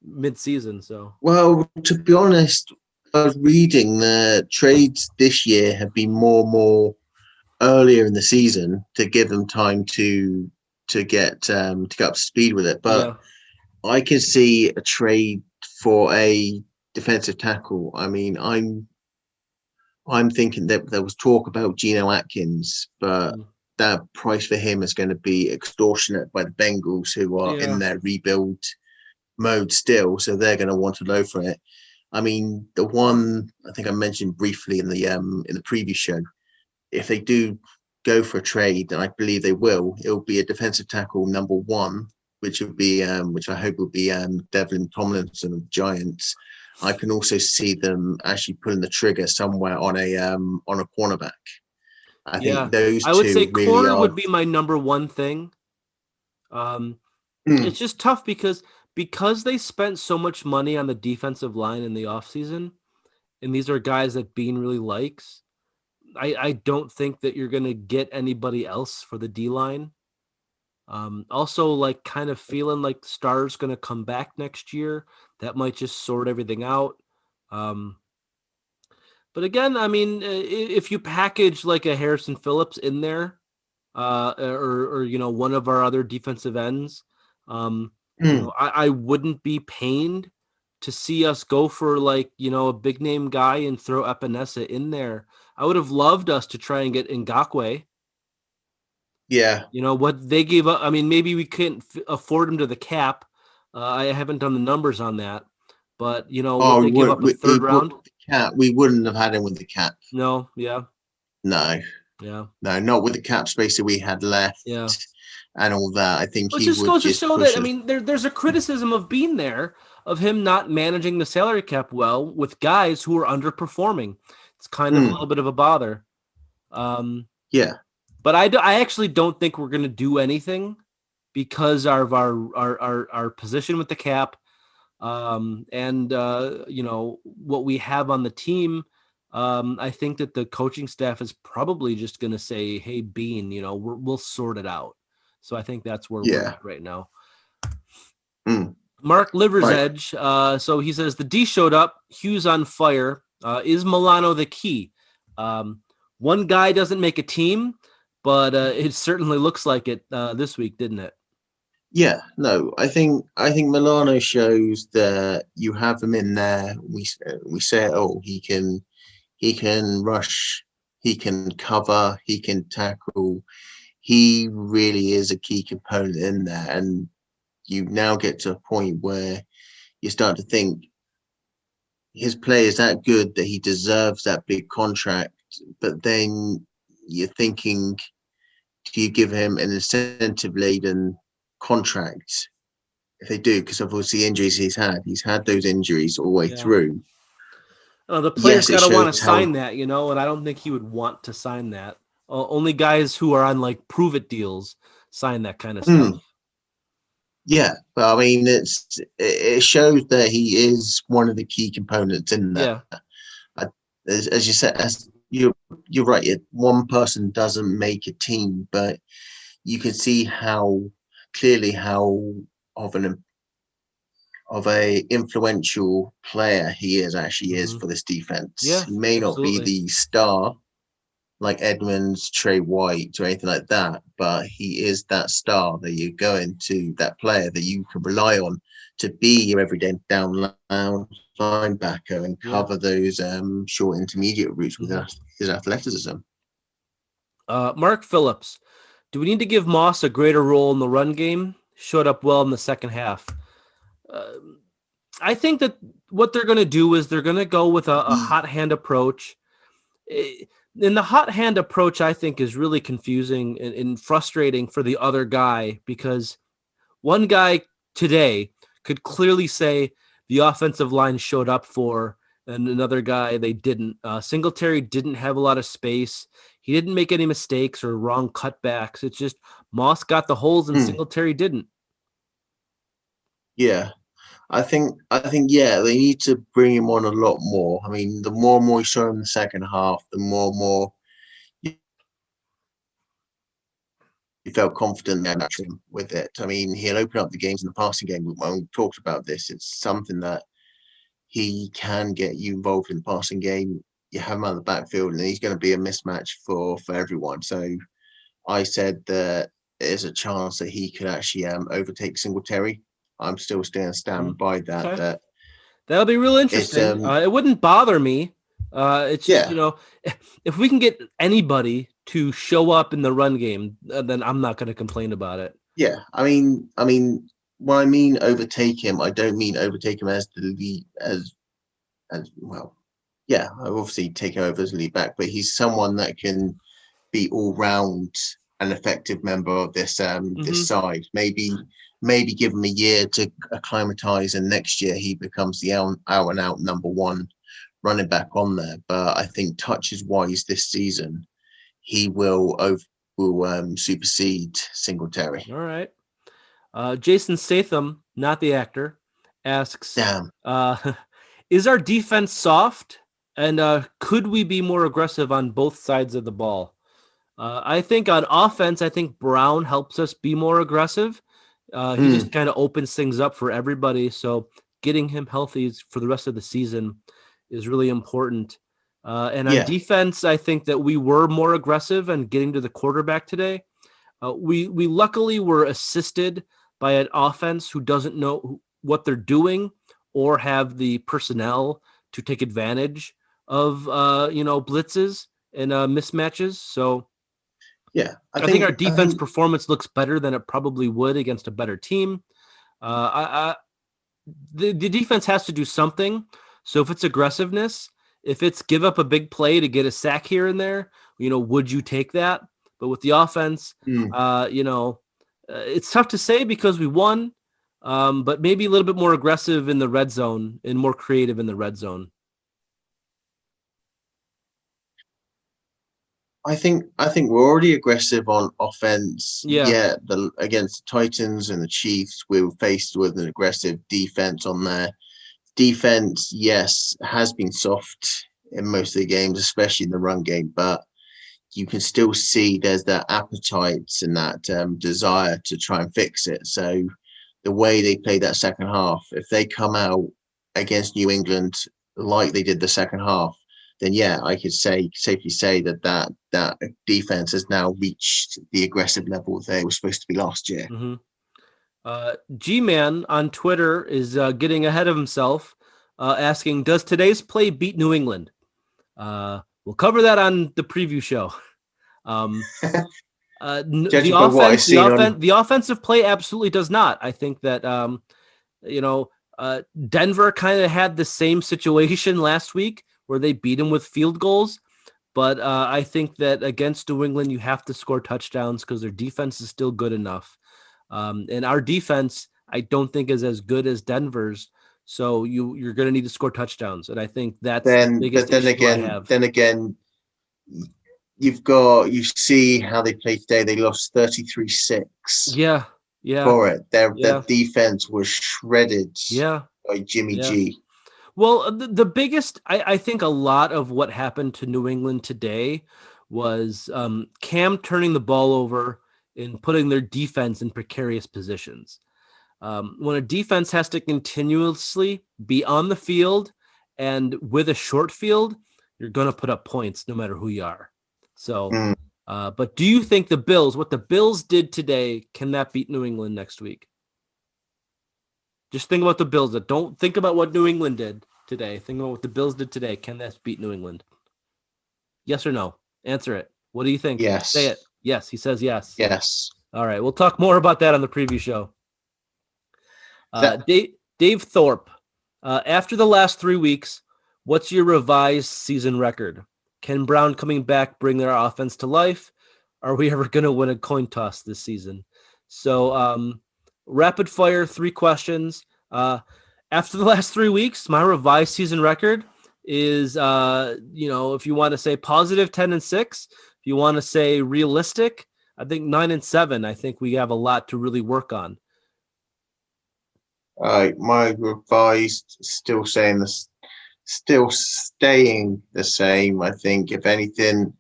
mid-season. So, well, to be honest, I was reading the trades this year have been more earlier in the season to give them time to get up to speed with it. But I can see a trade for a defensive tackle. I mean, I'm thinking that there was talk about Geno Atkins, but that price for him is going to be extortionate by the Bengals, who are in their rebuild mode still. So they're going to want to low for it. I mean, the one I think I mentioned briefly in the previous show, if they do go for a trade, and I believe they will, it will be a defensive tackle number one, which I hope will be Devlin Tomlinson of the Giants. I can also see them actually pulling the trigger somewhere on a cornerback. I think those two. I would say really corner would be my number one thing. It's just tough because they spent so much money on the defensive line in the offseason, and these are guys that Bean really likes. I don't think that you're going to get anybody else for the D-line. Also, like, kind of feeling like Starr's going to come back next year. That might just sort everything out. But again, I mean, if you package like a Harrison Phillips in there, or one of our other defensive ends, I wouldn't be pained to see us go for like, a big name guy and throw Epinesa in there. I would have loved us to try and get Ngakoue. Yeah. What they gave up. I mean, maybe we couldn't afford him to the cap. I haven't done the numbers on that, but what they give up a third round. We wouldn't have had him with the cap. No. Yeah. No. Yeah. No, not with the cap space that we had left. Yeah. And all that. I think he just goes to show that. I mean, there's a criticism of being there, of him not managing the salary cap well with guys who are underperforming. It's kind of a little bit of a bother. Yeah. But I actually don't think we're going to do anything because of our position with the cap, and what we have on the team. I think that the coaching staff is probably just going to say, "Hey, Bean, we'll sort it out." So I think that's where we're at right now. Mark Liver's Edge. So he says the D showed up. Hughes on fire. Is Milano the key? One guy doesn't make a team. But it certainly looks like it this week, didn't it? Yeah, no, I think Milano shows that you have him in there. We say, he can rush, he can cover, he can tackle. He really is a key component in there, and you now get to a point where you start to think his play is that good that he deserves that big contract. But then you're thinking, do you give him an incentive-laden contract if they do? Because obviously injuries he's had those injuries all the way through. The player's got to want to sign that, and I don't think he would want to sign that. Only guys who are on like prove it deals sign that kind of stuff. Yeah, but I mean, it shows that he is one of the key components in that. Yeah. As you said, you're right. One person doesn't make a team, but you can see how clearly how of a influential player he is for this defense. Yeah, he may not be the star, like Edmonds, Trey White, or anything like that, but he is that star that you go into, that player that you can rely on to be your everyday down linebacker and cover those short intermediate routes with his athleticism. Mark Phillips, do we need to give Moss a greater role in the run game? Showed up well in the second half. I think that what they're going to do is they're going to go with a hot hand approach. And the hot hand approach, I think, is really confusing and frustrating for the other guy, because one guy today could clearly say the offensive line showed up for, and another guy they didn't. Singletary didn't have a lot of space. He didn't make any mistakes or wrong cutbacks. It's just Moss got the holes and Singletary didn't. Yeah. I think, yeah, they need to bring him on a lot more. I mean, the more and more you saw him in the second half, the more and more you felt confident with it. I mean, he'll open up the games in the passing game. When we talked about this, it's something that he can get you involved in the passing game. You have him out of the backfield, and he's going to be a mismatch for everyone. So I said that there's a chance that he could actually overtake Singletary. I'm still standing by that. Okay. That'll be real interesting. It wouldn't bother me. It's just, if we can get anybody to show up in the run game, then I'm not going to complain about it. Yeah, I mean, when I mean overtake him, I don't mean overtake him as the lead, as well. Yeah, I obviously take him over as lead back, but he's someone that can be all round an effective member of this this side. Maybe give him a year to acclimatize, and next year he becomes the out and out number one running back on there. But I think touches wise this season, he will supersede Singletary. All right. Jason Statham, not the actor, asks, is our defense soft? And could we be more aggressive on both sides of the ball? I think on offense, I think Brown helps us be more aggressive. He just kind of opens things up for everybody. So getting him healthy for the rest of the season is really important. And on defense, I think that we were more aggressive and getting to the quarterback today. We luckily were assisted by an offense who doesn't know what they're doing or have the personnel to take advantage of blitzes and mismatches. So yeah, I think our defense performance looks better than it probably would against a better team. The defense has to do something. So if it's aggressiveness, if it's give up a big play to get a sack here and there, would you take that? But with the offense, it's tough to say because we won, but maybe a little bit more aggressive in the red zone and more creative in the red zone. I think we're already aggressive on offense. Yeah. Against the Titans and the Chiefs, we were faced with an aggressive defense on there. Defense, yes, has been soft in most of the games, especially in the run game, but you can still see there's that appetite and that desire to try and fix it. So the way they played that second half, if they come out against New England like they did the second half, then I could safely say that defense has now reached the aggressive level they were supposed to be last year. G-Man on Twitter is getting ahead of himself, asking, does today's play beat New England? We'll cover that on the preview show. The offensive play absolutely does not. I think that, Denver kind of had the same situation last week where they beat him with field goals. But I think that against New England, you have to score touchdowns because their defense is still good enough. And our defense, I don't think is as good as Denver's. So you're going to need to score touchdowns. And I think that's the biggest issue I have. Then again, you see how they played today. They lost 33-6. Yeah. For it. Their defense was shredded by Jimmy G. Well, the biggest, I think a lot of what happened to New England today was Cam turning the ball over and putting their defense in precarious positions. When a defense has to continuously be on the field and with a short field, you're going to put up points no matter who you are. So, but do you think what the Bills did today, can that beat New England next week? Just think about the Bills. Don't think about what New England did today. Think about what the Bills did today. Can that beat New England? Yes or no? Answer it. What do you think? Yes. Say it. Yes. He says yes. Yes. All right. We'll talk more about that on the preview show. Dave Thorpe, after the last 3 weeks, what's your revised season record? Ken Brown coming back bring their offense to life? Are we ever going to win a coin toss this season? So rapid fire, 3 questions. After the last 3 weeks, my revised season record is, if you want to say positive 10-6, if you want to say realistic, I think 9-7. I think we have a lot to really work on. My revised still staying the same. I think if anything,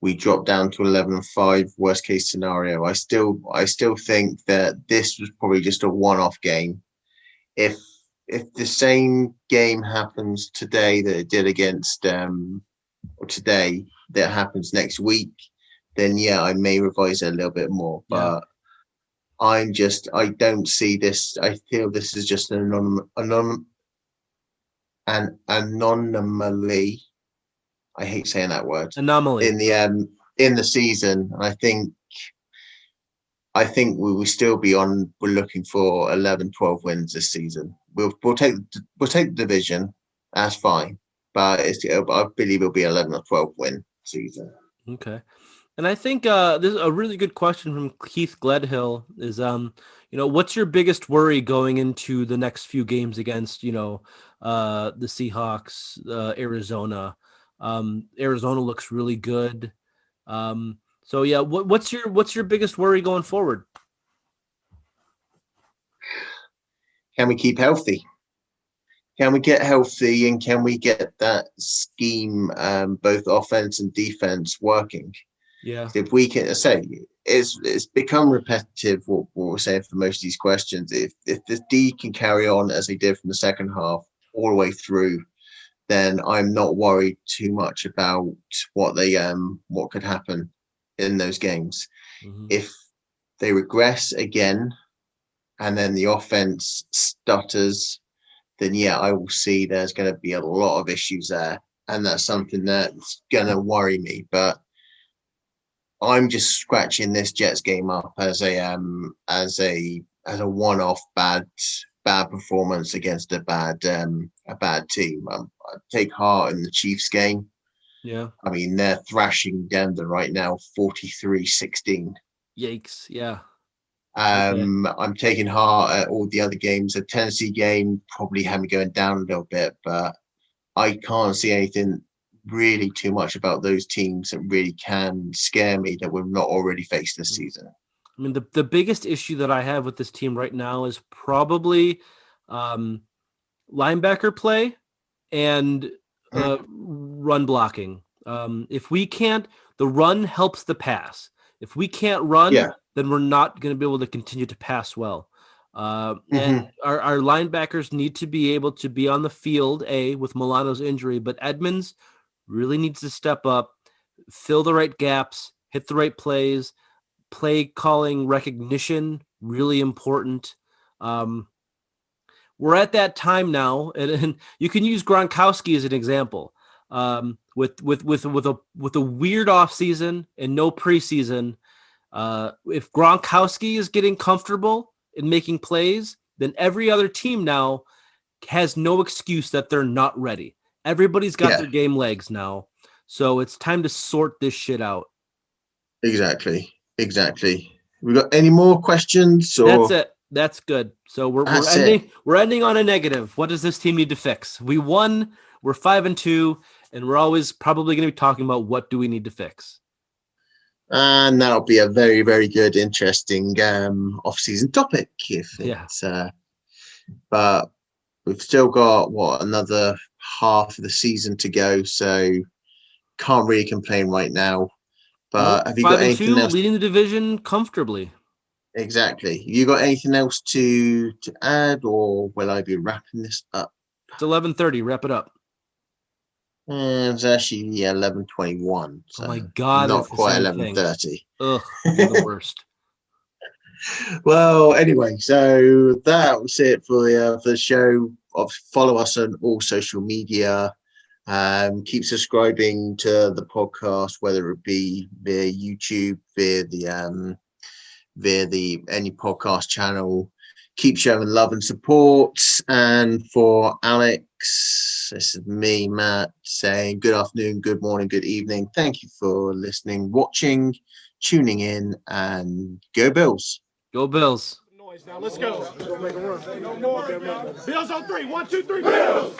we drop down to 11-5. Worst case scenario. I still think that this was probably just a one-off game. If the same game happens today that it did against or today that happens next week, then yeah, I may revise it a little bit more. Yeah. But I don't see this. I feel this is just an anomaly. I hate saying that word. Anomaly. In the season. I think we will still be on. We're looking for 11-12 wins this season. We'll take the division. That's fine, but I believe it'll be 11 or 12 win season. Okay. And I think this is a really good question from Keith Gledhill is, what's your biggest worry going into the next few games against, the Seahawks, Arizona? Arizona looks really good. So yeah, what's your biggest worry going forward? Can we keep healthy? Can we get healthy, and can we get that scheme, both offense and defense, working? Yeah. If we can say it's become repetitive what we're saying for most of these questions. If the D can carry on as they did from the second half all the way through, then I'm not worried too much about what could happen in those games. Mm-hmm. If they regress again and then the offense stutters, then yeah, I will see there's going to be a lot of issues there, and that's something that's going to worry me. But I'm just scratching this Jets game up as a one-off bad performance against a bad team. I take heart in the Chiefs game. Yeah, I mean they're thrashing Denver right now, 43-16. Yikes! Yeah. I'm taking heart at all the other games. The Tennessee game probably had me going down a little bit, but I can't see anything really too much about those teams that really can scare me that we've not already faced this season. I mean, the biggest issue that I have with this team right now is probably linebacker play and run blocking. If we can't, the run helps the pass. If we can't run, then we're not going to be able to continue to pass well. And our linebackers need to be able to be on the field, with Milano's injury, but Edmonds really needs to step up, fill the right gaps, hit the right plays, play calling recognition, really important. We're at that time now, and you can use Gronkowski as an example. With a weird off season and no preseason, if Gronkowski is getting comfortable in making plays, then every other team now has no excuse that they're not ready. Everybody's got their game legs now, so it's time to sort this shit out. Exactly. We got any more questions? Or... That's it. That's good. So we're ending on a negative. What does this team need to fix? We won. We're 5-2, and we're always probably going to be talking about what do we need to fix. And that'll be a very, very good, interesting off-season topic. But we've still got another half of the season to go, so can't really complain right now. But have you got anything else? Leading the division comfortably. Exactly. You got anything else to add, or will I be wrapping this up? It's 11:30. Wrap it up. It's actually 11:21. So oh my God, not quite 11:30. Ugh, you're the worst. Well, anyway, so that was it for the show. Follow us on all social media. Keep subscribing to the podcast, whether it be via YouTube, via the any podcast channel. Keep showing love and support. And for Alex, this is me, Matt, saying good afternoon, good morning, good evening. Thank you for listening, watching, tuning in, and go Bills. Go Bills. Now let's go. Make a run. No more. Bills on 3. 1, 2, 3. Bills.